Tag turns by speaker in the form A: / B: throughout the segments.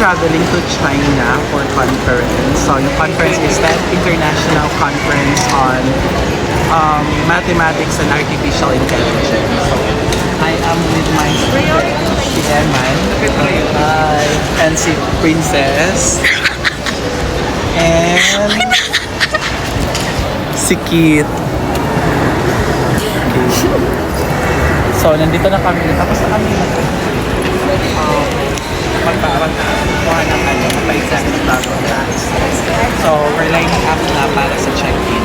A: traveling to China for conference. So, yung conference is 10th International Conference on Mathematics and Artificial Intelligence. So, I am with my student, si Eman, and si Princess, and si Kit. So, nandito na kami. Tapos na kami magpapagawa ng magpa-exam ng bagong class. So, we're lining up na para sa check-in.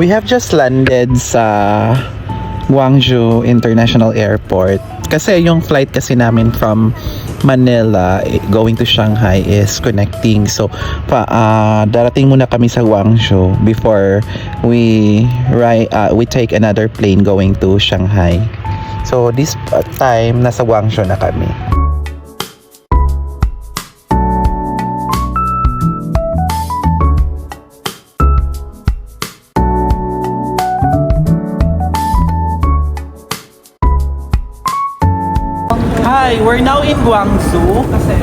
A: We have just landed sa Guangzhou International Airport. Kasi yung flight kasi namin from Manila going to Shanghai is connecting. So, darating muna kami sa Guangzhou before we take another plane going to Shanghai. So, this time, nasa Guangzhou na kami. Hi, we're now in Guangzhou kasi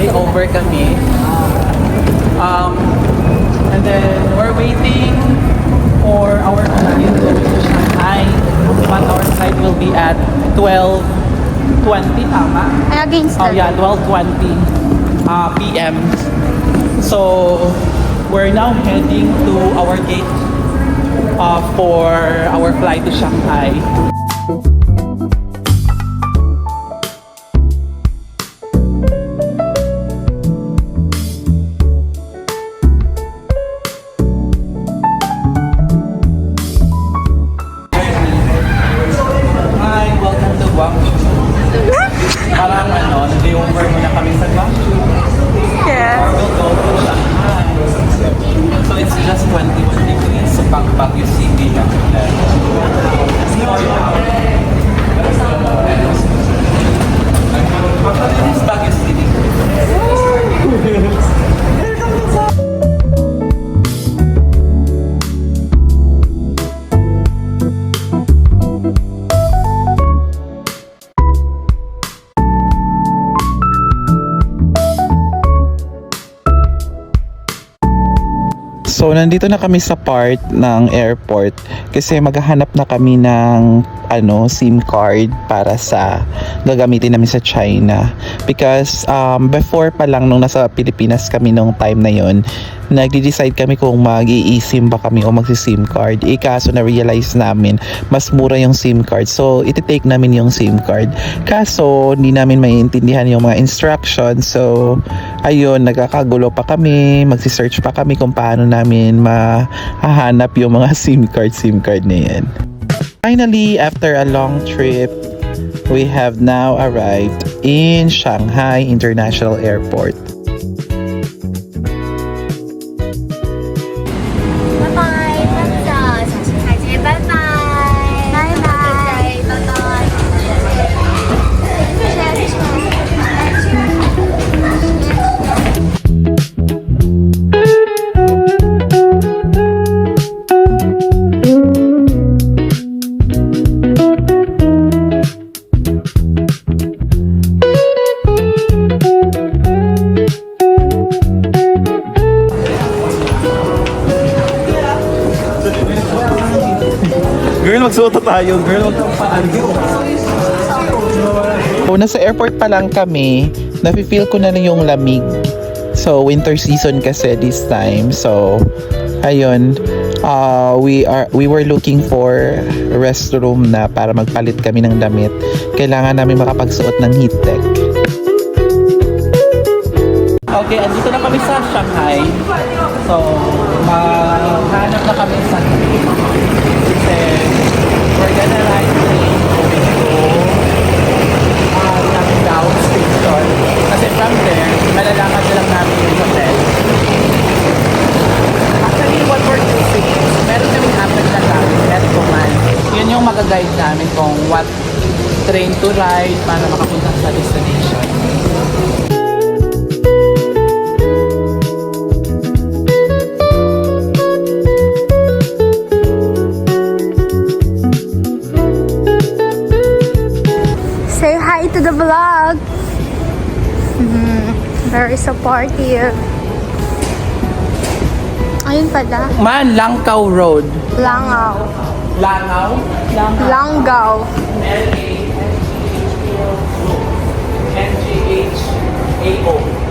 A: layover kami. And then we're waiting for our flight to Shanghai. But our flight will be at 12:20, tama?
B: Against
A: Oh yeah, 12:20 p.m. So we're now heading to our gate for our flight to Shanghai. Parang nag-over muna kami sa Guangzhou.
B: Yeah.
A: Or we'll go to Shanghai. So it's just 21 degrees. So Baguio City. This is Baguio City. So, nandito na kami sa part ng airport kasi maghahanap na kami ng SIM card para sa gagamitin namin sa China. Because before pa lang nung nasa Pilipinas kami nung time na yon, nagde-decide kami kung mag-i-SIM ba kami o magsi-SIM card. Kaso na-realize namin mas mura yung SIM card. So, iti-take namin yung SIM card. Kaso, hindi namin maiintindihan yung mga instructions. So, ayun, nagkakagulo pa kami, magsi-search pa kami kung paano namin mahahanap yung mga SIM card na yan. Finally, after a long trip, we have now arrived in Shanghai International Airport.
B: Bye-bye. 小心再见，拜拜。拜拜。拜拜。
A: Girl, magsuot tayo. Girl, magpapaaliw. So, nasa airport pa lang kami, nafe-feel ko na yung lamig. So, winter season kasi this time. So, ayun, we were looking for restroom na para magpalit kami ng damit. Kailangan namin makapagsuot ng heat tech. Okay, andito na kami sa Shanghai. So, maghanap na kami sa kasi we're gonna ride train going to Down Station. Kasi from there, malalakad na lang namin yung hotel. Actually, what we're using is meron kaming apat na gamit, Metro Man. Yun yung magaguide namin kung what train to ride para makapunta sa destination.
B: Say hi to the vlog. Very supportive. Ayun pala.
A: Man, Langkaw Road.
B: Langaw.
A: Langaw?
B: Langaw.
A: L-A-N-G-H-A-O.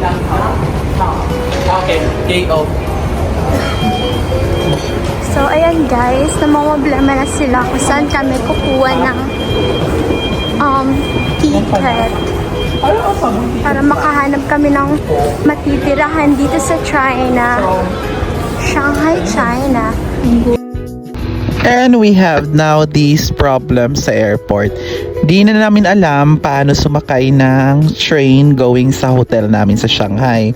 A: Langkaw. Okay, K-O.
B: So, ayan guys, namamblema na sila kung saan kami kukuha ng ticket para makahanap kami ng matitirahan dito sa China. Shanghai, China.
A: And we have now these problems sa airport. Di na namin alam paano sumakay ng train going sa hotel namin sa Shanghai.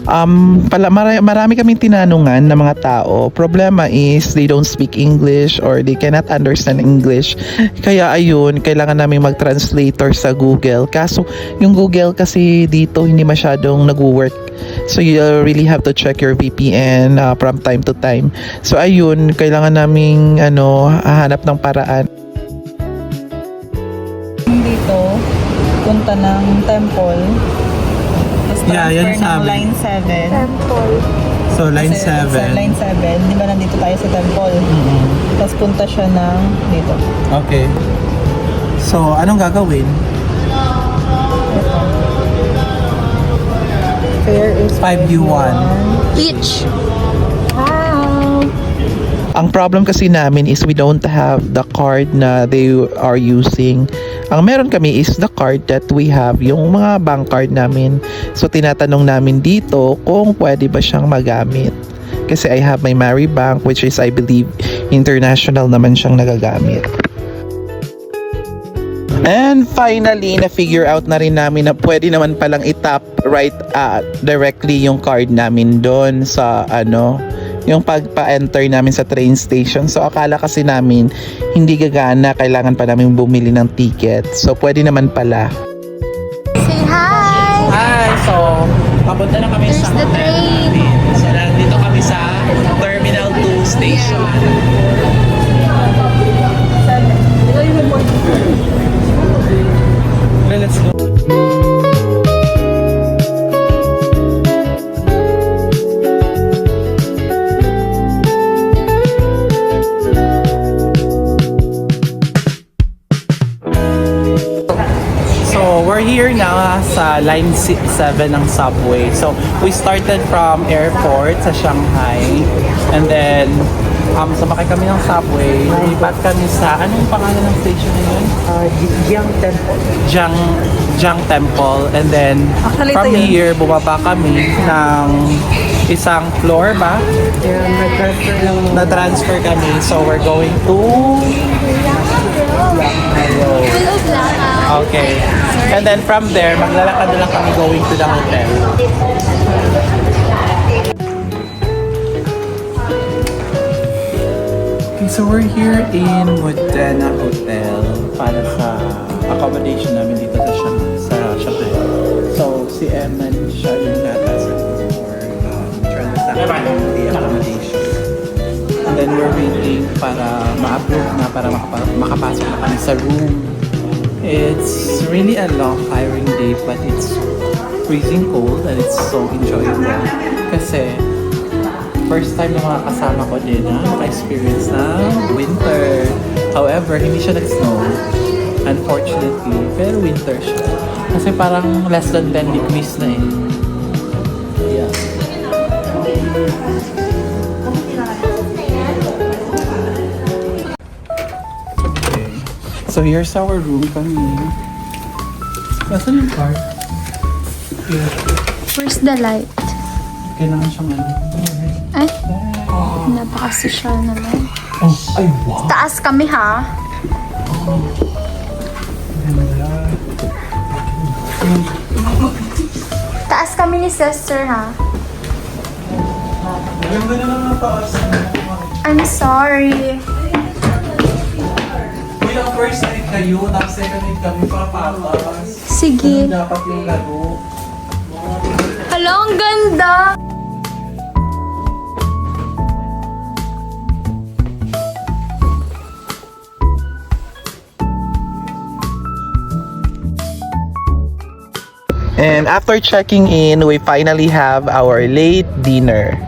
A: Marami kaming tinanungan ng mga tao. Problema is they don't speak English or they cannot understand English. Kaya ayun, kailangan namin mag-translator sa Google. Kaso yung Google kasi dito hindi masyadong nag-work. So you really have to check your VPN from time to time. So ayun, kailangan naming hanap ng paraan.
C: Dito, punta ng temple.
A: Yeah, yan
C: Transfer ng
A: sabi.
C: line 7.
B: Temple.
A: So line
C: Kasi Sa line 7, di ba nandito tayo sa temple? Tapos punta siya ng dito.
A: Okay. So anong gagawin?
C: Fare is
A: 5U1.
B: Beach.
A: Ang problem kasi namin is we don't have the card na they are using. Ang meron kami is the card that we have, yung mga bank card namin. So tinatanong namin dito kung pwede ba siyang magamit. Kasi I have my Maribank, which is I believe international naman siyang nagagamit. And finally, na-figure out na rin namin na pwede naman palang itap right directly yung card namin doon sa yung pagpa-enter namin sa train station. So akala kasi namin hindi gagana, kailangan pa namin bumili ng ticket. So pwede naman pala.
B: Say hi!
A: Hi! So, papunta na kami
B: There's
A: sa
B: the
A: hotel
B: train.
A: namin. So nandito kami sa Terminal 2 station. Okay, let's go. We're here na sa line 7 ng subway. So, we started from airport sa Shanghai. And then, sumakay kami ng subway. Lipat kami sa, anong pangalan ng station na yun?
C: Jiang Temple.
A: Jiang Temple. And then,
C: Actually,
A: from
C: ito yun.
A: here, bumaba kami ng isang floor ba?
C: Yeah, nag-transfer lang.
A: Na-transfer kami. So, we're going to Langaw. Okay. And then from there, maglalakad na lang kami going to the hotel. Okay, so we're here in Modena Hotel para sa accommodation namin dito sa Shanghai. So, si Eman, siya yung natasan for transaction the accommodation. And then we're waiting para ma-approve na para makapasok na kami sa room. It's really a long, tiring day, but it's freezing cold and it's so enjoyable. Kasi first time na mga kasama ko din na naka-experience ng winter. However, hindi siya nag-snow, unfortunately, pero winter siya. Kasi parang less than 10 degrees na eh. Yeah. So here's our room kami. Nasaan yung car? Here.
B: Where's the light?
A: Kailangan siyang ano.
B: Ay, napaka-social naman.
A: Oh, ay wow!
B: Taas kami ha.
A: Ganda.
B: Taas kami ni sister ha.
A: Ganda na lang taas.
B: I'm sorry.
A: Bilang first night kayo, tapos second night kami para patas.
B: Sige.
A: Dapat yung laro.
B: Hala, ang ganda!
A: And after checking in, we finally have our late dinner.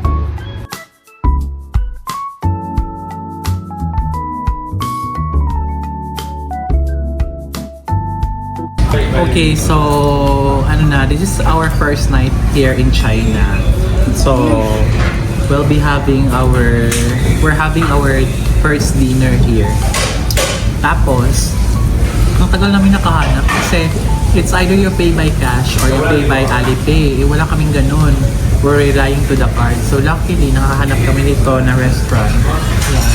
A: Okay, so this is our first night here in China. So we're having our first dinner here. Tapos, ang tagal namin nakahanap kasi it's either you pay by cash or you pay by Alipay. Wala kaming ganun. We're relying to the card. So luckily, nakahanap kami nito na restaurant. Yan.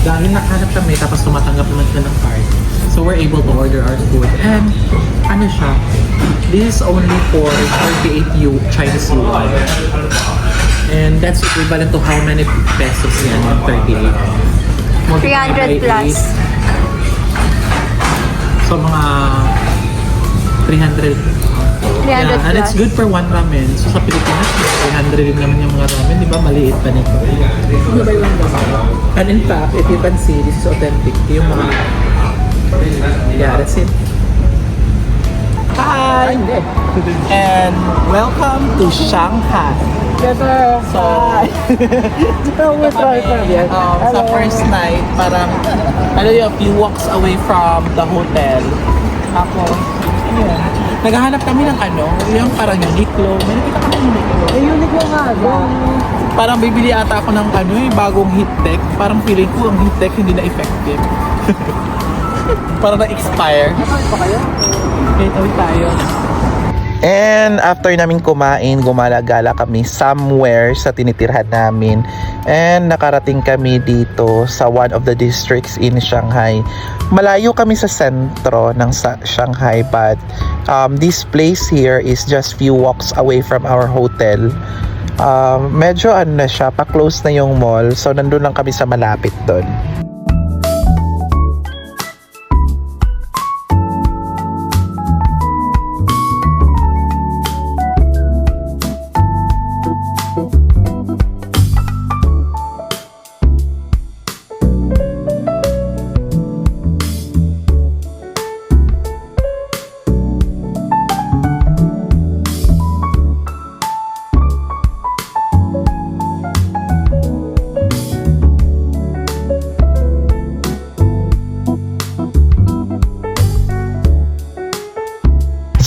A: Dahil nakahanap kami, tapos tumatanggap naman sila ng card. So we're able to order our food. And ano siya? This is only for 38 Chinese yuan. And that's equivalent to how many pesos yan? 38.
B: 300 plus.
A: So mga 300.
B: 300
A: Yeah, and it's
B: plus.
A: good for one ramen. So sa Pilipinas, 300 din naman yung mga ramen. Di ba? Maliit pa nito. Ano ba yung ramen? And in fact, if you can see, this is authentic. Yung mga... Yeah, that's it. Hi! And welcome to Shanghai. So, sa first night, parang, a few walks away from the hotel. Ako, ayun. Naghahanap kami ng yung parang Uniqlo. May nakita kami ng Uniqlo.
C: Uniqlo nga,
A: Parang bibili ata ako ng bagong heat tech. Parang feeling ko ang heat tech hindi na effective. Parang na-expire.
C: pa kayo?
A: Okay, tawid tayo. And after namin kumain, gumala-gala kami somewhere sa tinitirhan namin. And nakarating kami dito sa one of the districts in Shanghai. Malayo kami sa sentro ng Shanghai, but this place here is just few walks away from our hotel. Medyo na siya, pa-close na yung mall. So nandun lang kami sa malapit doon.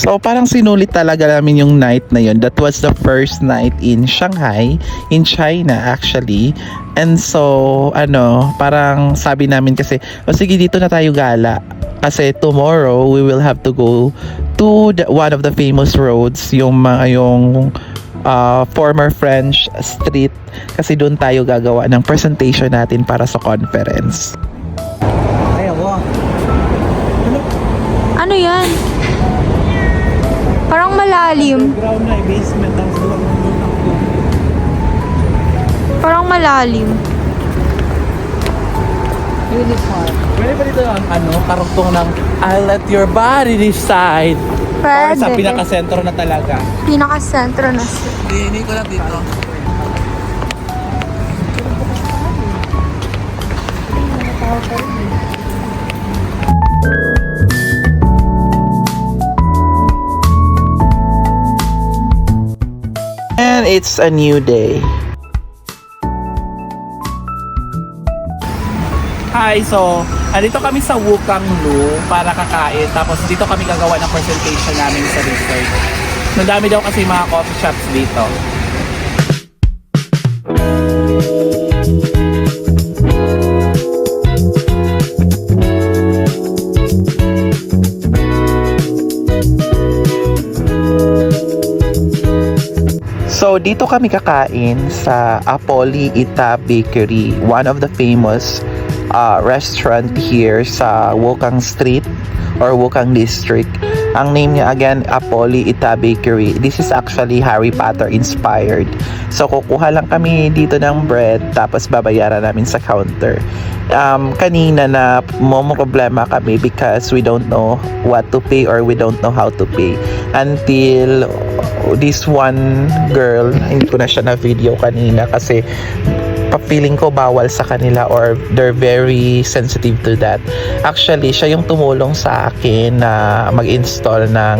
A: So parang sinulit talaga namin yung night na yun. That was the first night in Shanghai, in China actually. And so, parang sabi namin kasi, sige dito na tayo gala. Kasi tomorrow, we will have to go to one of the famous roads, yung former French Street. Kasi doon tayo gagawa ng presentation natin para sa conference.
C: Ay, ako.
B: Ano yan? Parang malalim.
C: Ground na, basement. Tapos doon ako.
B: Parang malalim.
C: Uniform.
A: Pwede ba dito ang karugtong ng I'll let your body decide? Or sa
B: Pwede.
A: pinaka-sentro na talaga.
B: Pinaka-sentro na siya.
A: Hindi ko lang dito. And it's a new day. Hi, so andito kami sa Wukang Lu para kakain. Tapos dito kami gagawa ng presentation namin sa research. Madami daw kasi mga coffee shops dito. dito kami kakain sa Apoli Ita Bakery, one of the famous restaurant here sa Wokang Street or Wokang District. Ang name niya again, Apoli Ita Bakery. This is actually Harry Potter inspired. So kukuha lang kami dito ng bread tapos babayaran namin sa counter. Kanina na problema kami because we don't know what to pay or we don't know how to pay. Until this one girl, hindi ko na siya na video kanina kasi feeling ko bawal sa kanila or they're very sensitive to that. Actually, siya yung tumulong sa akin na mag-install ng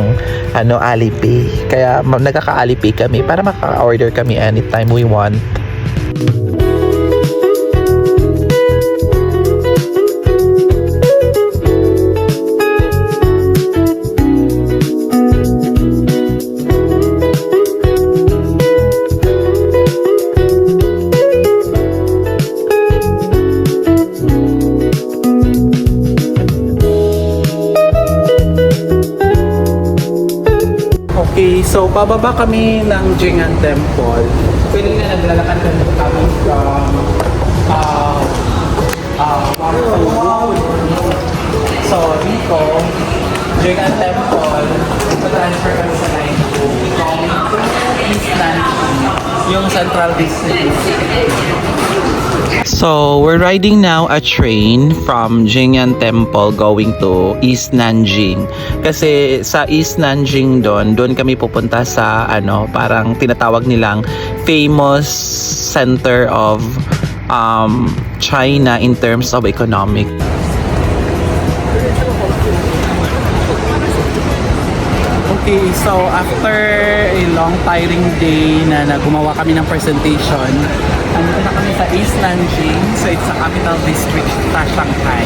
A: Alipay. Kaya nagkaka-Alipay kami para maka-order kami anytime we want. Okay, so pababa kami ng Jing'an Temple. Pwede na naglalakad kami from so dito, Jing'an Temple, pa-transfer kami sa line 2 going to East Nanjing, yung Central District. So, we're riding now a train from Jing'an Temple going to East Nanjing. Kasi sa East Nanjing doon kami pupunta sa parang tinatawag nilang famous center of China in terms of economic. Okay, so after a long tiring day na gumawa kami ng presentation, andito na kami sa East Nanjing. So it's a capital district sa Shanghai.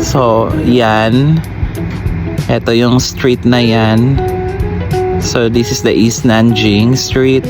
A: So, yan. Ito yung street na yan. So this is the East Nanjing Street.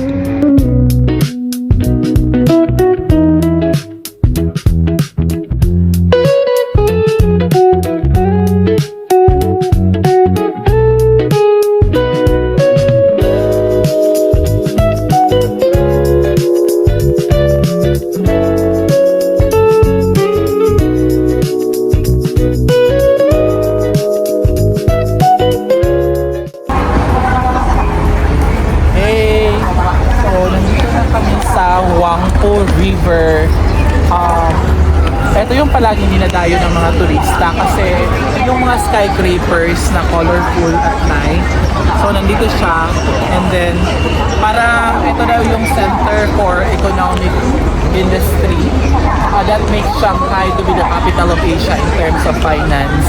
A: River. Ito yung palaging dinadayo ng mga turista kasi yung mga skyscrapers na colorful at night. So nandito siya, and then parang ito daw yung center for economic industry. That makes Shanghai to be the capital of Asia in terms of finance.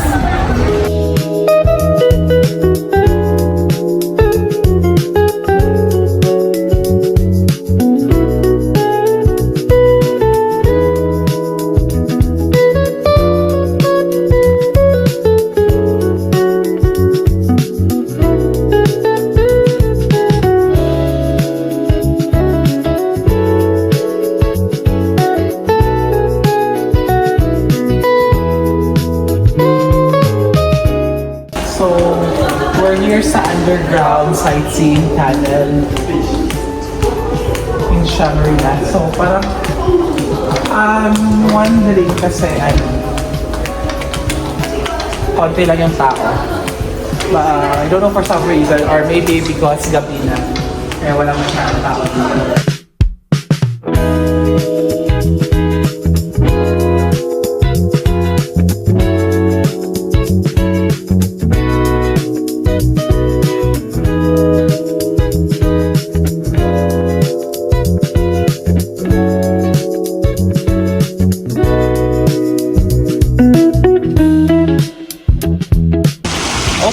A: Sa underground sightseeing tunnel in Shangri-La. So parang wondering kasi konti lang yung tao. I don't know for some reason or maybe because gabi na kaya walang masyadong tao dito.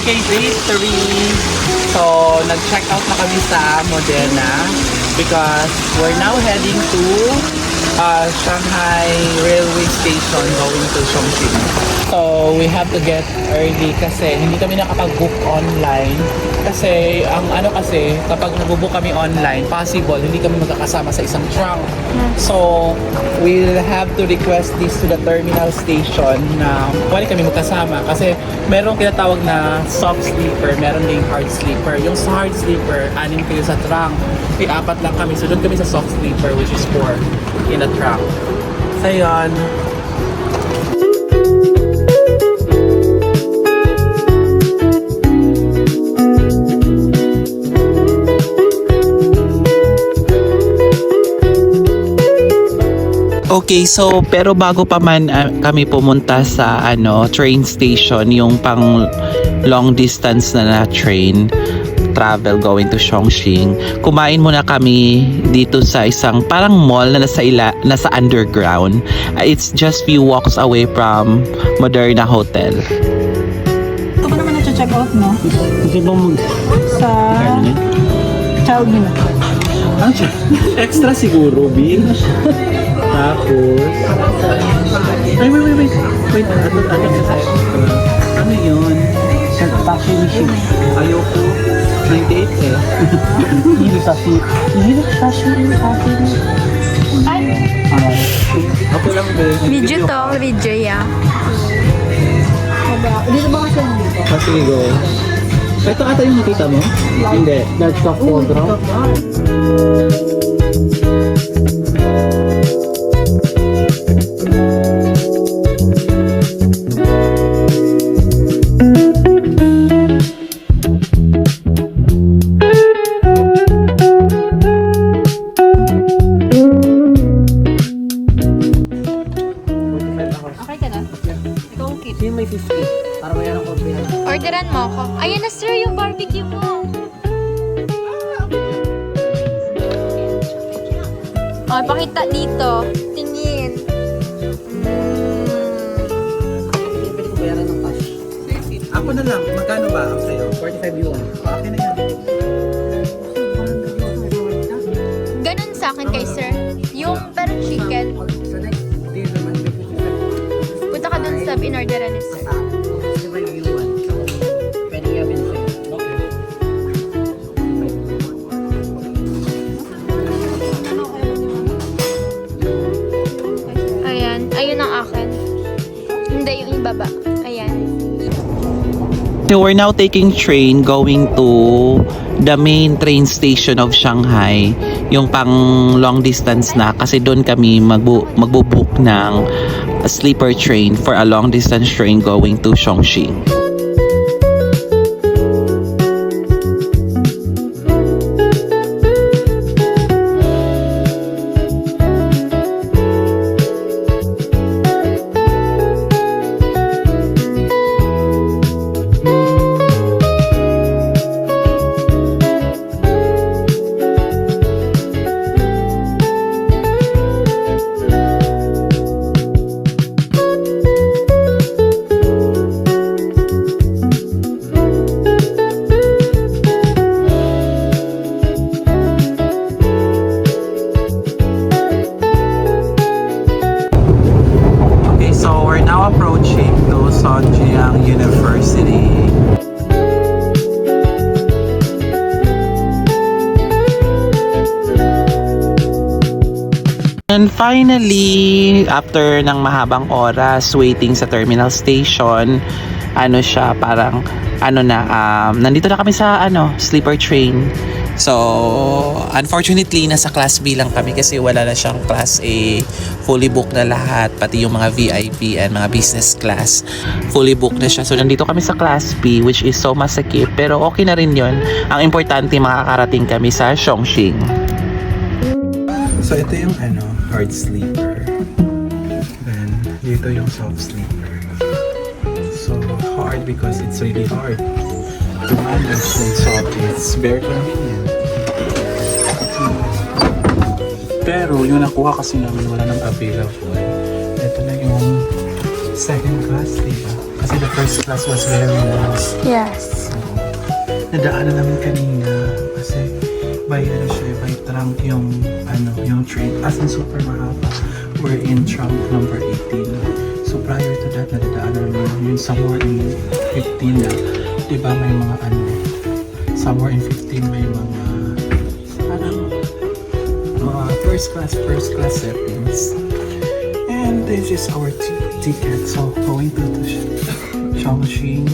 A: Okay, day 3. So, nag-check out na kami sa Modena because we're now heading to Shanghai Railway Station going to Chongqing. So, we have to get early kasi hindi kami nakapag-book online. Kasi, kapag nag-book kami online, possible, hindi kami magkakasama sa isang trunk. So, we'll have to request this to the terminal station na wala kami magkasama. Kasi, merong tinatawag na soft sleeper, meron ding hard sleeper. Yung sa hard sleeper, 6 kayo sa trunk. 4 lang kami. So, doon kami sa soft sleeper, which is 4 in a trunk. So, yun. Okay, so pero bago pa man kami pumunta sa train station, yung pang long distance na train travel going to Chongqing, kumain muna kami dito sa isang parang mall na nasa underground. It's just few walks away from Moderna Hotel.
C: Ito ba naman na-check out, no?
A: Kasi ba
C: Sa child menu.
A: extra siguro, Bill. Tapos, wait, ano yun?
C: Sashimi ship.
A: Ayoko, 98 eh.
C: Hindi sashimi.
A: Ako lang ba?
B: Video to, video ya.
C: Dito ba kasi dito?
A: Sige, go. Ito ata yung nakita mo? Hindi. That's the fold round.
B: Okay ka na? Ikaw ang kid.
C: Yung may 50. Para mayroon ko bilang.
B: Orderan mo ako. Ayan na sir, yung barbecue mo. Okay, pakita dito. Tingin.
C: Pwede ko bayaran ng cash.
A: Ako na lang. Magkano ba ang sa'yo?
C: 45 yuan.
A: Okay na yan.
B: Ganun sa akin kay sir. Yung pero chicken.
C: Sa next day naman, may 55.
B: Punta ka dun sa in-orderan ni sir.
C: 55 yuan. Pwede gawin sa'yo. Okay.
B: Ayan. Ayun ang akin. Hindi, yung ibaba. Ayan.
A: So we're now taking train going to the main train station of Shanghai, yung pang long distance na, kasi doon kami magbo-book ng a sleeper train for a long distance train going to Chongqing. So we're now approaching to Songjiang University. And finally, after ng mahabang oras waiting sa terminal station, nandito na kami sa sleeper train. So, unfortunately, nasa class B lang kami kasi wala na siyang class A. Fully booked na lahat, pati yung mga VIP and mga business class. Fully booked na siya. So, nandito kami sa class B, which is so masakit. Pero okay na rin yun. Ang importante, makakarating kami sa Chongqing. So, ito yung hard sleeper. Then, dito yung soft sleeper. So, hard because it's really hard to manage when soft. It's very convenient. Pero yung nakuha kasi namin wala nang available. Ito na yung second class, diba? Kasi the first class was very nice.
B: Yes.
A: So, nadaanan namin kanina kasi by ano siya, by trunk yung yung train. As in super mahaba. We're in trunk number 18. So prior to that, nadadaanan namin yung somewhere in 15 na. Diba may mga somewhere in 15 may mga parang mga first class settings. And this is our ticket. So going to Chongqing.